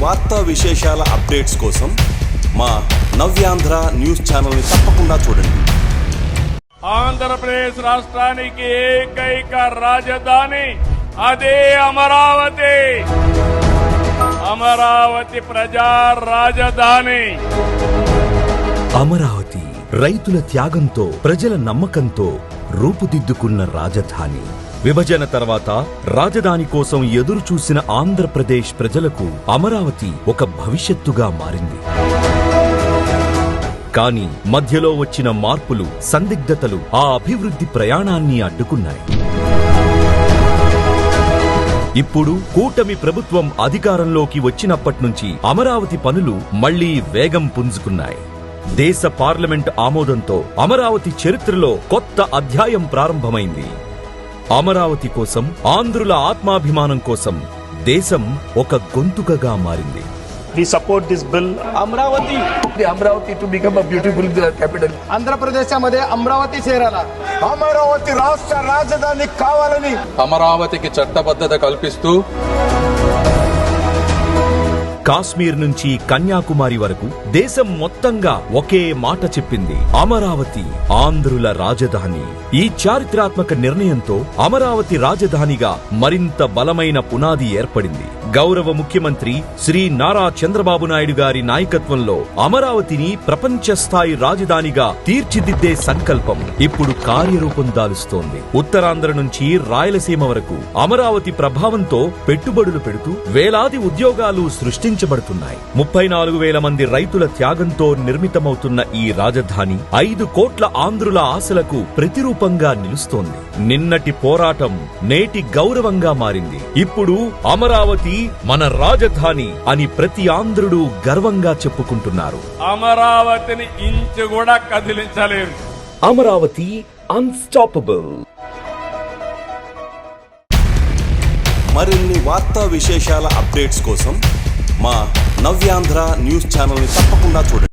వార్తా విశేషాల అప్డేట్స్ కోసం మా నవ్యాంధ్ర న్యూస్ ఛానల్ని తప్పకుండా చూడండి. ఆంధ్రప్రదేశ్ రాష్ట్రానికి ఏకైక రాజధాని అదే అమరావతి. అమరావతి ప్రజా రాజధాని. అమరావతి రైతుల త్యాగంతో, ప్రజల నమ్మకంతో రూపుదిద్దుకున్న రాజధాని. విభజన తర్వాత రాజధాని కోసం ఎదురు చూసిన ఆంధ్రప్రదేశ్ ప్రజలకు అమరావతి ఒక భవిష్యత్తుగా మారింది. కానీ మధ్యలో వచ్చిన మార్పులు, సందిగ్ధతలు ఆ అభివృద్ధి ప్రయాణాన్ని అడ్డుకున్నాయి. ఇప్పుడు కూటమి ప్రభుత్వం అధికారంలోకి వచ్చినప్పట్నుంచి అమరావతి పనులు మళ్లీ వేగం పుంజుకున్నాయి. దేశ పార్లమెంట్ ఆమోదంతో అమరావతి చరిత్రలో కొత్త అధ్యాయం ప్రారంభమైంది. అమరావతి కోసం, ఆంధ్రుల ఆత్మాభిమానం కోసం దేశం ఒక గొంతుకగా మారింది. We support this bill. Amravati to become a beautiful capital. Andhra Pradesh Amaravati చేరాల. Amaravati రాష్ట్ర రాజధాని కావాలని అమరావతికి చట్టబద్ధత కల్పిస్తూ కాశ్మీర్ నుంచి కన్యాకుమారి వరకు దేశం మొత్తంగా ఒకే మాట చెప్పింది: అమరావతి ఆంధ్రుల రాజధాని. ఈ చారిత్రాత్మక నిర్ణయంతో అమరావతి రాజధానిగా మరింత బలమైన పునాది ఏర్పడింది. గౌరవ ముఖ్యమంత్రి శ్రీ నారా చంద్రబాబు నాయుడు గారి నాయకత్వంలో అమరావతిని ప్రపంచ స్థాయి రాజధానిగా తీర్చిదిద్దే సంకల్పం ఇప్పుడు కార్యరూపం దాలుస్తోంది. ఉత్తరాంధ్ర నుంచి రాయలసీమ వరకు అమరావతి ప్రభావంతో పెట్టుబడులు పెడుతూ వేలాది ఉద్యోగాలు సృష్టించబడుతున్నాయి. 34,000 మంది రైతుల త్యాగంతో నిర్మితమవుతున్న ఈ రాజధాని 5 కోట్ల ఆంధ్రుల ఆశలకు ప్రతిరూపంగా నిలుస్తోంది. నిన్నటి పోరాటం నేటి గౌరవంగా మారింది. ఇప్పుడు అమరావతి మన రాజధాని అని ప్రతి ఆంధ్రుడు గర్వంగా చెప్పుకుంటున్నారు. అమరావతిని ఇంచు కూడా కదిలించలేరు. అమరావతి అన్స్టాపబుల్. మరిన్ని వార్తా విశేషాల అప్డేట్స్ కోసం మా నవ్యాంధ్ర న్యూస్ ఛానల్ని తప్పకుండా చూడండి.